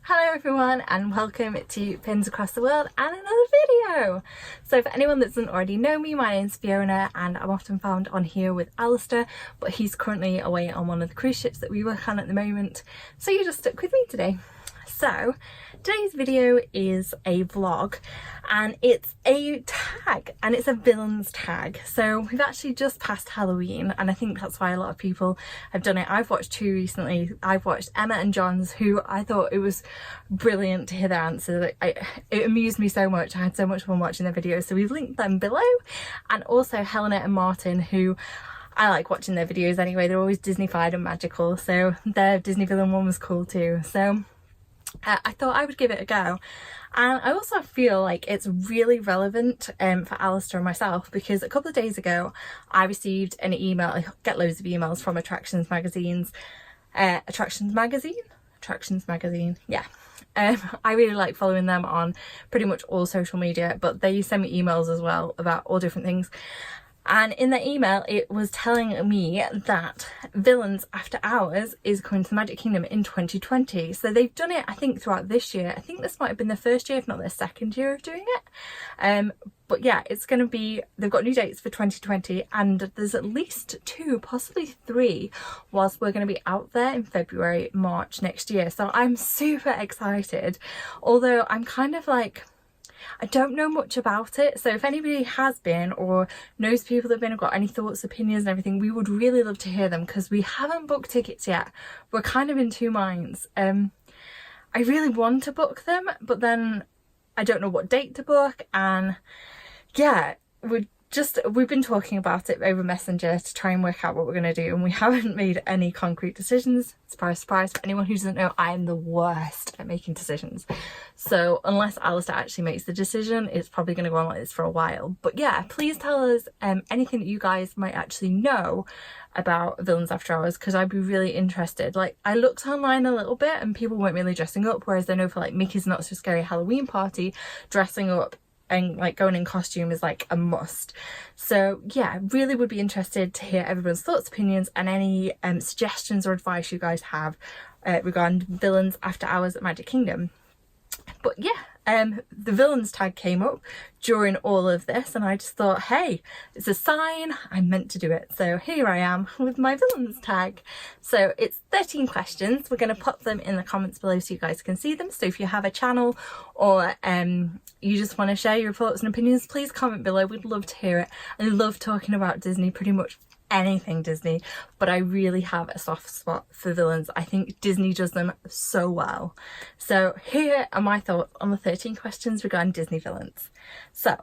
Hello everyone and welcome to Pins Across the World and another video. So for anyone that doesn't already know me, my name's Fiona and I'm often found on here with Alistair, but he's currently away on one of the cruise ships that we work on at the moment, so you're just stuck with me today. So today's video is a vlog and it's a tag, and it's a villains tag. So we've actually just passed Halloween and I think that's why a lot of people have done it. I've watched two recently. I've watched Emma and John's, who I thought it was brilliant to hear their answers. It amused me so much. I had so much fun watching their videos, so we've linked them below. And also Helena and Martin, who I like watching their videos anyway. They're always Disney-fied and magical, so their Disney villain one was cool too. So I thought I would give it a go, and I also feel like it's really relevant for Alistair and myself, because a couple of days ago I received an email. I get loads of emails from Attractions Magazine, yeah. I really like following them on pretty much all social media, but they send me emails as well about all different things. And in the email, it was telling me that Villians After Hours is coming to the Magic Kingdom in 2020. So they've done it, I think, throughout this year. I think this might have been the first year, if not their second year of doing it. But yeah, it's going to be, they've got new dates for 2020, and there's at least 2, possibly 3, whilst we're going to be out there in February, March next year. So I'm super excited, although I'm kind of like, I don't know much about it, so if anybody has been or knows people that have been or got any thoughts, opinions and everything, we would really love to hear them, because we haven't booked tickets yet. We're kind of in two minds. I really want to book them, but then I don't know what date to book, and yeah, we've been talking about it over Messenger to try and work out what we're going to do, and we haven't made any concrete decisions. Surprise, surprise. For anyone who doesn't know, I am the worst at making decisions. So unless Alistair actually makes the decision, it's probably going to go on like this for a while. But yeah, please tell us anything that you guys might actually know about Villains After Hours, because I'd be really interested. Like, I looked online a little bit and people weren't really dressing up, whereas I know for like Mickey's Not So Scary Halloween Party, dressing up and like going in costume is like a must. So yeah, really would be interested to hear everyone's thoughts, opinions, and any suggestions or advice you guys have regarding Villains After Hours at Magic Kingdom. But yeah, the villains tag came up during all of this, and I just thought, hey, it's a sign, I'm meant to do it. So here I am with my villains tag. So it's 13 questions. We're going to pop them in the comments below so you guys can see them. So if you have a channel or you just want to share your thoughts and opinions, please comment below. We'd love to hear it. I love talking about Disney, pretty much anything Disney, but I really have a soft spot for villains. I think Disney does them so well. So here are my thoughts on the 13 questions regarding Disney villains. So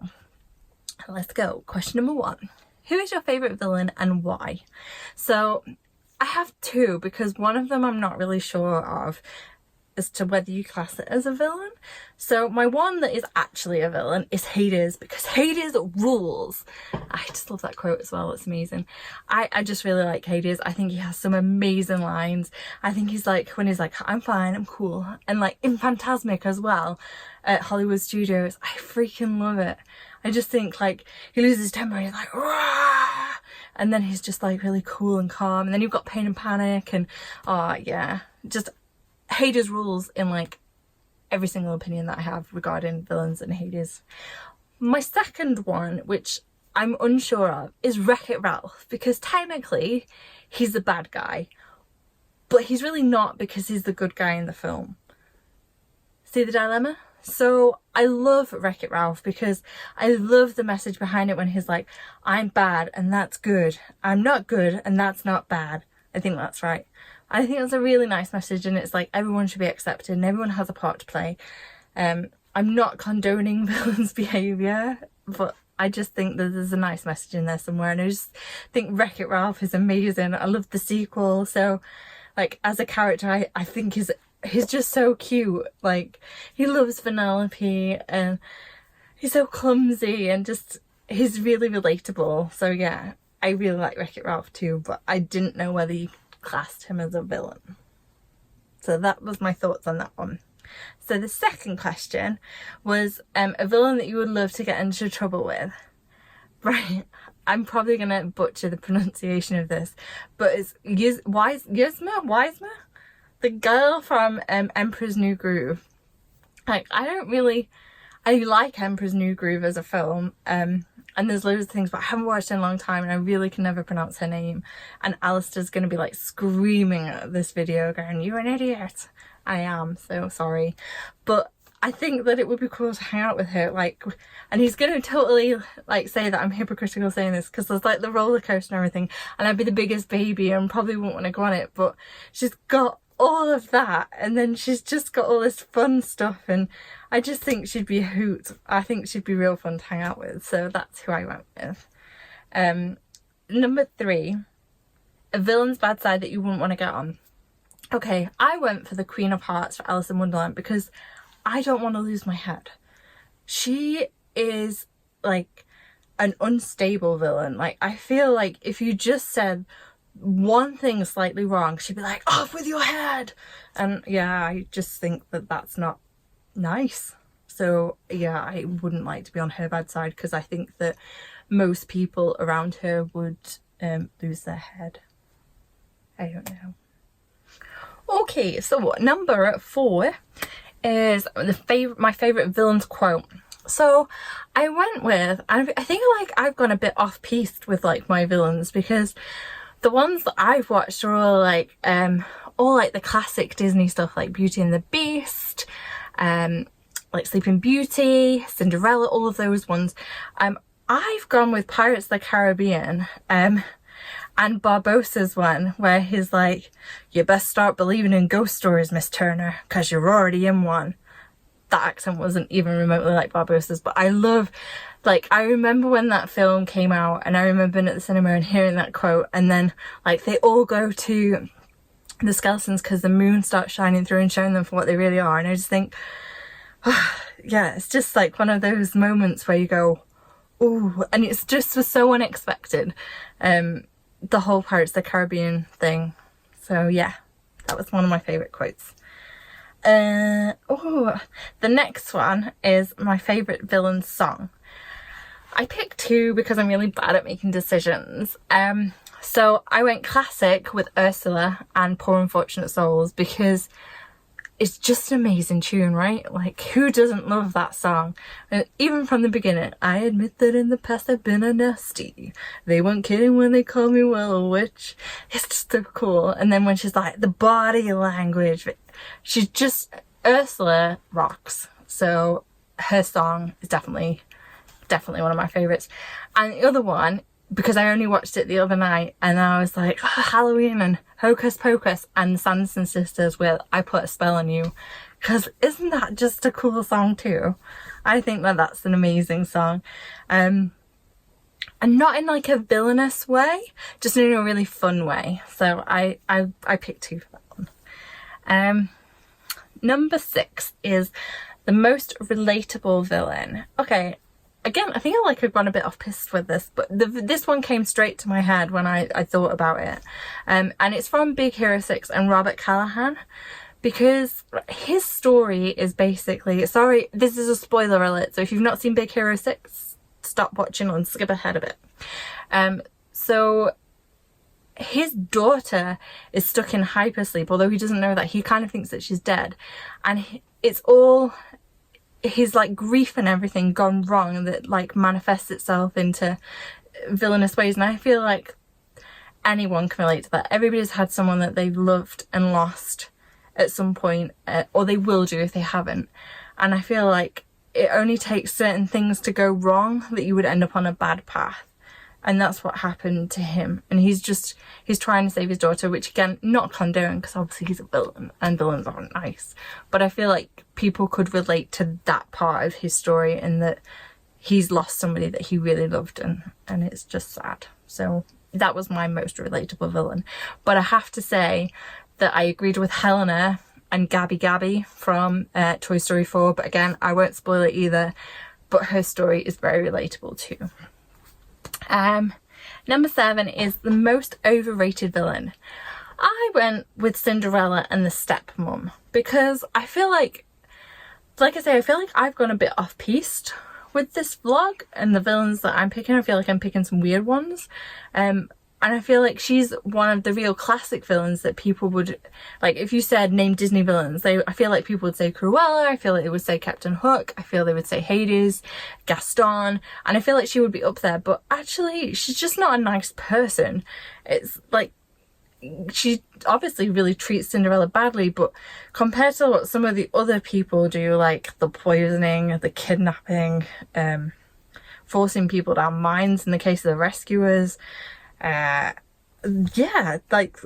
let's go. Question number 1. Who is your favourite villain and why? So I have 2, because one of them I'm not really sure of as to whether you class it as a villain. So my one that is actually a villain is Hades, because Hades rules. I just love that quote as well, it's amazing. I just really like Hades. I think he has some amazing lines. I think he's like, when he's like, I'm fine, I'm cool, and like in Fantasmic as well at Hollywood Studios, I freaking love it. I just think like he loses his temper and he's like, rah! And then he's just like really cool and calm, and then you've got Pain and Panic, and oh yeah, just Hades rules in like every single opinion that I have regarding villains and Hades. My second one, which I'm unsure of, is Wreck-It Ralph, because technically he's the bad guy, but he's really not, because he's the good guy in the film. See the dilemma? So I love Wreck-It Ralph because I love the message behind it when he's like, I'm bad and that's good. I'm not good and that's not bad. I think that's right. I think that's a really nice message, and it's like everyone should be accepted and everyone has a part to play. I'm not condoning villains' behaviour, but I just think that there's a nice message in there somewhere, and I just think Wreck-It Ralph is amazing. I love the sequel, so like as a character I think he's just so cute. Like, he loves Vanellope and he's so clumsy and just he's really relatable. So yeah, I really like Wreck-It Ralph too, but I didn't know whether you classed him as a villain. So that was my thoughts on that one. So the second question was a villain that you would love to get into trouble with. Right, I'm probably gonna butcher the pronunciation of this, but it's Wisma? the girl from Emperor's New Groove. Like, I like Emperor's New Groove as a film, and there's loads of things, but I haven't watched it in a long time and I really can never pronounce her name. And Alistair's gonna be like screaming at this video going, "You're an idiot." I am, so sorry. But I think that it would be cool to hang out with her, like, and he's gonna totally like say that I'm hypocritical saying this because there's like the roller coaster and everything, and I'd be the biggest baby and probably wouldn't want to go on it, but she's got all of that, and then she's just got all this fun stuff, and I just think she'd be a hoot. I think she'd be real fun to hang out with, so that's who I went with. Number 3, a villain's bad side that you wouldn't want to get on. Okay, I went for the Queen of Hearts for Alice in Wonderland because I don't want to lose my head. She is like an unstable villain. Like, I feel like if you just said one thing slightly wrong, she'd be like, "Off with your head!" And yeah, I just think that that's not nice. So yeah, I wouldn't like to be on her bad side because I think that most people around her would lose their head. I don't know. Okay, so number 4 is my favourite villain's quote. So I went with, I think like I've gone a bit off-piste with like my villains because the ones that I've watched are all like the classic Disney stuff like Beauty and the Beast, like Sleeping Beauty, Cinderella, all of those ones. I've gone with Pirates of the Caribbean, and Barbossa's one where he's like, "You best start believing in ghost stories, Miss Turner, cause you're already in one." That accent wasn't even remotely like Barbossa's, but I love, like, I remember when that film came out and I remember being at the cinema and hearing that quote, and then like they all go to the skeletons because the moon starts shining through and showing them for what they really are, and I just think, oh, yeah, it's just like one of those moments where you go, ooh, and it's just so unexpected. The whole Pirates of the Caribbean thing. So yeah, that was one of my favourite quotes. The next one is my favourite villain song. I picked 2 because I'm really bad at making decisions. So I went classic with Ursula and Poor Unfortunate Souls because it's just an amazing tune, right? Like, who doesn't love that song? Even from the beginning, "I admit that in the past I've been a nasty. They weren't kidding when they called me well a witch." It's just so cool. And then when she's like, the body language, she's just, Ursula rocks. So her song is definitely one of my favourites. And the other one, because I only watched it the other night and I was like, oh, Halloween and Hocus Pocus and the Sanderson Sisters with "I Put a Spell on You," because isn't that just a cool song too? I think that that's an amazing song, and not in like a villainous way, just in a really fun way. So I picked 2 for that one. Number 6 is the most relatable villain. Okay, again, I think I've gone a bit off-piste with this, but this one came straight to my head when I thought about it. And it's from Big Hero 6 and Robert Callahan, because his story is basically, sorry, this is a spoiler alert, so if you've not seen Big Hero 6, stop watching and skip ahead a bit. So his daughter is stuck in hypersleep, although he doesn't know that. He kind of thinks that she's dead, and it's all his like grief and everything gone wrong that like manifests itself into villainous ways. And I feel like anyone can relate to that. Everybody's had someone that they've loved and lost at some point, or they will do if they haven't. And I feel like it only takes certain things to go wrong that you would end up on a bad path. And that's what happened to him. And he's trying to save his daughter, which again, not condone, because obviously he's a villain and villains aren't nice. But I feel like people could relate to that part of his story, and that he's lost somebody that he really loved, and it's just sad. So that was my most relatable villain. But I have to say that I agreed with Helena and Gabby from Toy Story 4. But again, I won't spoil it either. But her story is very relatable too. Number 7 is the most overrated villain. I went with Cinderella and the stepmom because I feel like I say, I feel like I've gone a bit with this vlog and the villains that I'm picking. I feel like I'm picking some weird ones. I And I feel like she's one of the real classic villains that people would, like, if you said name Disney villains, I feel like people would say Cruella, I feel like they would say Captain Hook, I feel they would say Hades, Gaston, and I feel like she would be up there, but actually she's just not a nice person. It's like, she obviously really treats Cinderella badly, but compared to what some of the other people do, like the poisoning, the kidnapping, forcing people down mines in the case of the rescuers, yeah, like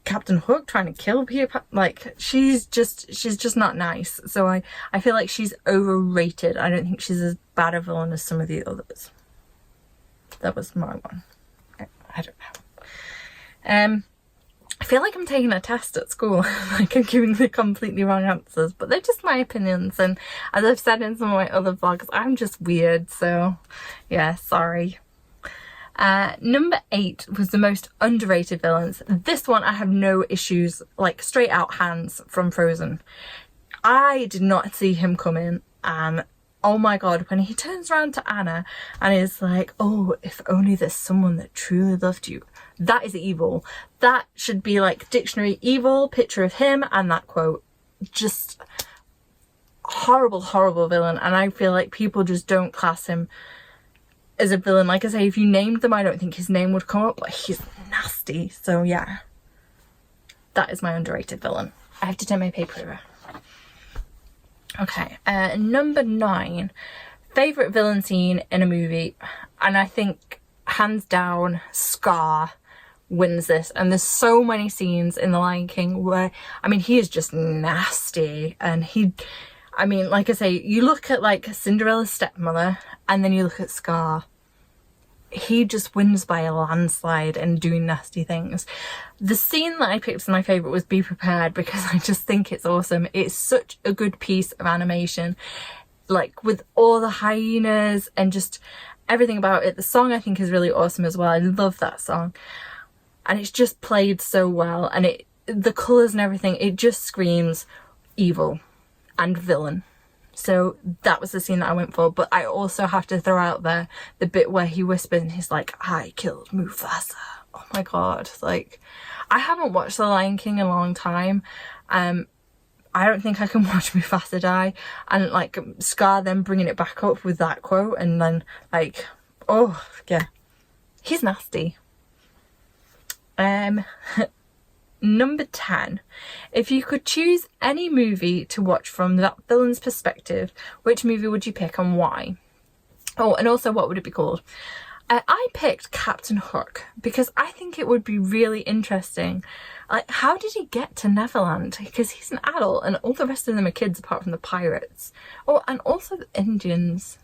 Captain Hook trying to kill people, like she's just not nice. So I feel like she's overrated. I don't think she's as bad a villain as some of the others. That was my one. I don't know. I feel like I'm taking a test at school, like I'm giving the completely wrong answers, but they're just my opinions, and as I've said in some of my other vlogs, I'm just weird, so yeah, sorry. Number 8 was the most underrated villains. This one I have no issues, like straight out Hans from Frozen. I did not see him coming, and oh my god, when he turns around to Anna and is like, oh, if only there's someone that truly loved you. That is evil. That should be like dictionary evil, picture of him and that quote. Just horrible, horrible villain. And I feel like people just don't class him as a villain. Like I say, if you named them, I don't think his name would come up, but he's nasty. So yeah, that is my underrated villain. I have to turn my paper over. Okay, number 9, favourite villain scene in a movie, and I think hands down Scar wins this. And there's so many scenes in The Lion King where, I mean, he is just nasty, and I mean, like I say, you look at like Cinderella's stepmother and then you look at Scar, he just wins by a landslide and doing nasty things. The scene that I picked as my favourite was Be Prepared, because I just think it's awesome. It's such a good piece of animation, like with all the hyenas and just everything about it. The song I think is really awesome as well. I love that song, and it's just played so well, and the colours and everything, it just screams evil and villain. So that was the scene that I went for, but I also have to throw out there the bit where he whispers and he's like, I killed Mufasa. Oh my god, like, I haven't watched The Lion King in a long time. I don't think I can watch Mufasa die, and like Scar then bringing it back up with that quote, and then like, oh yeah, he's nasty. Number 10, if you could choose any movie to watch from that villain's perspective, which movie would you pick and why? Oh, and also what would it be called? I picked Captain Hook because I think it would be really interesting. Like, how did he get to Neverland? Because he's an adult and all the rest of them are kids apart from the pirates. Oh, and also the Indians.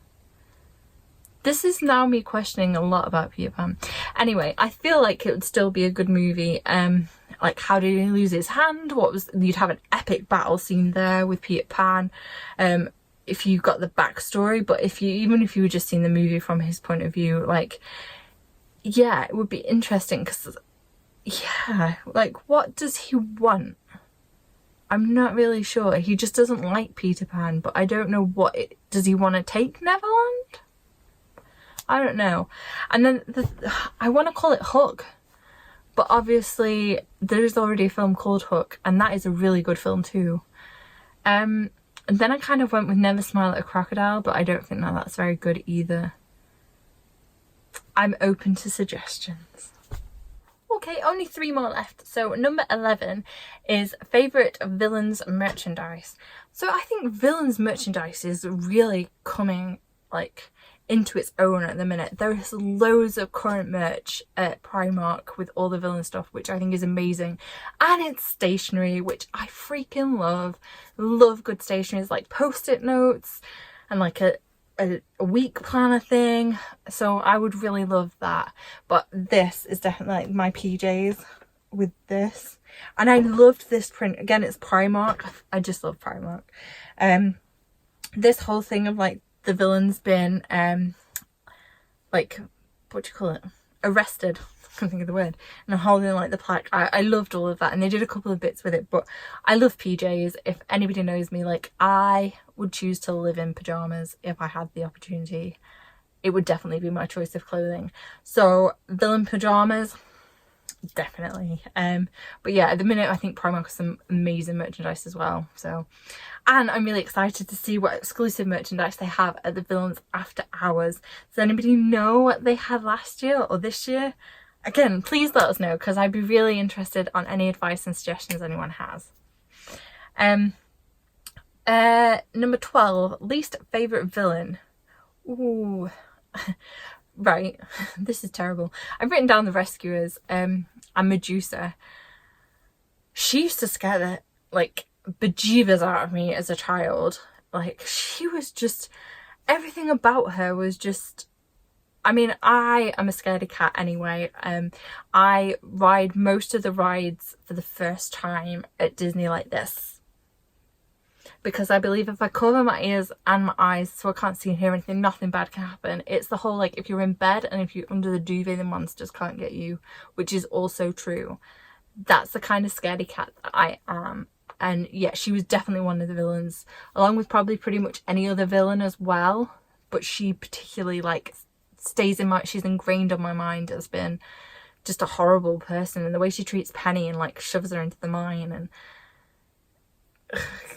This is now me questioning a lot about Peter Pan. Anyway, I feel like it would still be a good movie. Like, how did he lose his hand? You'd have an epic battle scene there with Peter Pan. If you got the backstory, but even if you were just seeing the movie from his point of view, like, yeah, it would be interesting because, yeah, like, what does he want? I'm not really sure. He just doesn't like Peter Pan, but I don't know does he want to take Neverland? I don't know. And then I want to call it Hook, but obviously there's already a film called Hook, and that is a really good film too. And then I kind of went with Never Smile at a Crocodile, but I don't think that's very good either. I'm open to suggestions. Okay, only 3 more left. So number 11 is favourite villains merchandise. So I think villains merchandise is really coming like into its own at the minute. There's loads of current merch at Primark with all the villain stuff, which I think is amazing, and it's stationery, which I freaking love good stationery, like post-it notes and like a week planner thing, so I would really love that. But this is definitely like my PJs with this, and I loved this print. Again, it's Primark. I just love Primark. This whole thing of like the villain's been like, what do you call it, arrested, I can't think of the word, and holding like the plaque. I loved all of that, and they did a couple of bits with it. But I love PJs. If anybody knows me, like, I would choose to live in pajamas if I had the opportunity. It would definitely be my choice of clothing. So villain pajamas, definitely. But yeah, at the minute I think Primark has some amazing merchandise as well. So, and I'm really excited to see what exclusive merchandise they have at the Villians After Hours. Does anybody know what they had last year or this year? Again, please let us know, because I'd be really interested on any advice and suggestions anyone has. Number 12, least favourite villain. Ooh. Right, this is terrible. I've written down the Rescuers and Medusa. She used to scare the like bejeebers out of me as a child. Like, she was just, everything about her was just, I mean, I am a scaredy cat anyway. I ride most of the rides for the first time at Disney like this, because I believe if I cover my ears and my eyes so I can't see and hear anything, nothing bad can happen. It's the whole, like, if you're in bed and if you're under the duvet, the monsters can't get you, which is also true. That's the kind of scaredy cat that I am. And yeah, she was definitely one of the villains, along with probably pretty much any other villain as well. But she particularly, like, stays in my, she's ingrained on my mind as being just a horrible person. And the way she treats Penny and, like, shoves her into the mine, and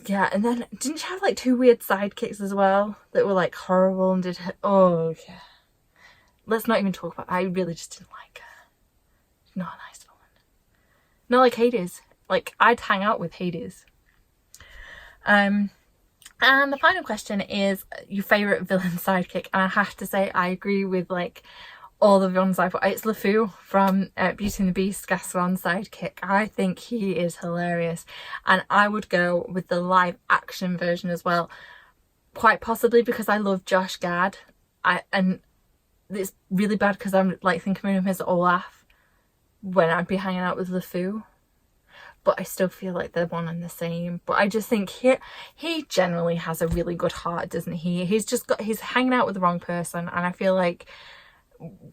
yeah, and then didn't she have like 2 weird sidekicks as well that were like horrible and did her, oh yeah. Let's not even talk about, I really just didn't like her. Not a nice woman. Not like Hades. Like, I'd hang out with Hades. And the final question is your favourite villain sidekick, and I have to say I agree with like all the villains I've got. It's LeFou from Beauty and the Beast, Gaston's sidekick. I think he is hilarious, and I would go with the live action version as well, quite possibly because I love Josh Gad. And it's really bad because I'm like thinking of him as Olaf when I'd be hanging out with LeFou, but I still feel like they're one and the same. But I just think he generally has a really good heart, doesn't he? He's hanging out with the wrong person, and I feel like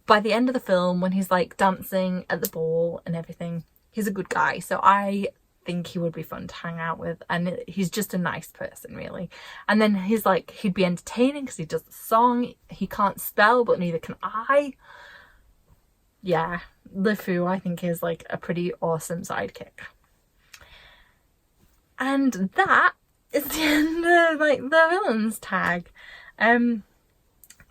by the end of the film, when he's like dancing at the ball and everything, he's a good guy. So I think he would be fun to hang out with, and he's just a nice person, really. And then he's like, he'd be entertaining because he does the song. He can't spell, but neither can I. Yeah, LeFou I think is like a pretty awesome sidekick. And that is the end of like the Villians tag.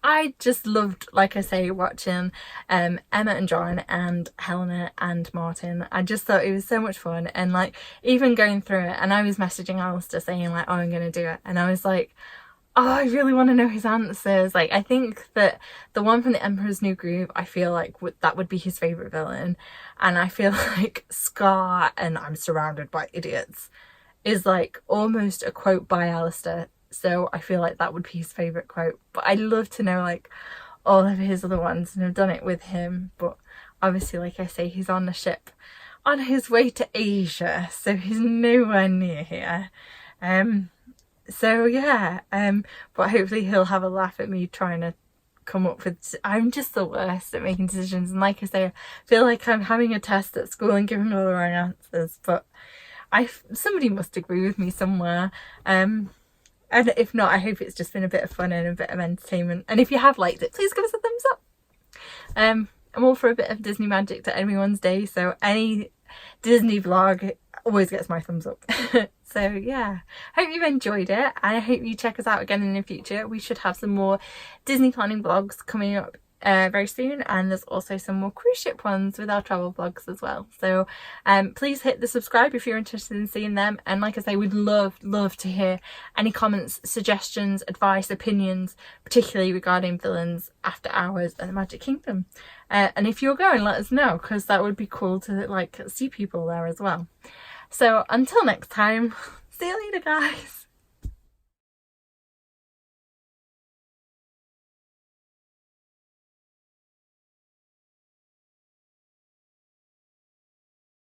I just loved, like I say, watching Emma and John and Helena and Martin. I just thought it was so much fun, and like even going through it, and I was messaging Alistair saying like, oh, I'm gonna do it, and I was like, oh, I really want to know his answers. Like, I think that the one from the Emperor's New Groove, I feel like that would be his favourite villain, and I feel like Scar and I'm Surrounded by Idiots is like almost a quote by Alistair. So I feel like that would be his favourite quote. But I'd love to know like all of his other ones, and I've done it with him. But obviously, like I say, he's on the ship on his way to Asia, so he's nowhere near here. So yeah, but hopefully he'll have a laugh at me trying to come up with, I'm just the worst at making decisions. And like I say, I feel like I'm having a test at school and giving all the wrong answers. But somebody must agree with me somewhere. And if not, I hope it's just been a bit of fun and a bit of entertainment. And if you have liked it, please give us a thumbs up. I'm all for a bit of Disney magic to everyone's day, so any Disney vlog always gets my thumbs up. So yeah, hope you've enjoyed it, and I hope you check us out again in the future. We should have some more Disney planning vlogs coming up very soon, and there's also some more cruise ship ones with our travel vlogs as well. So please hit the subscribe if you're interested in seeing them, and like I say, we'd love to hear any comments, suggestions, advice, opinions, particularly regarding Villians After Hours and the Magic Kingdom. And if you're going, let us know, because that would be cool to like see people there as well. So until next time, see you later guys.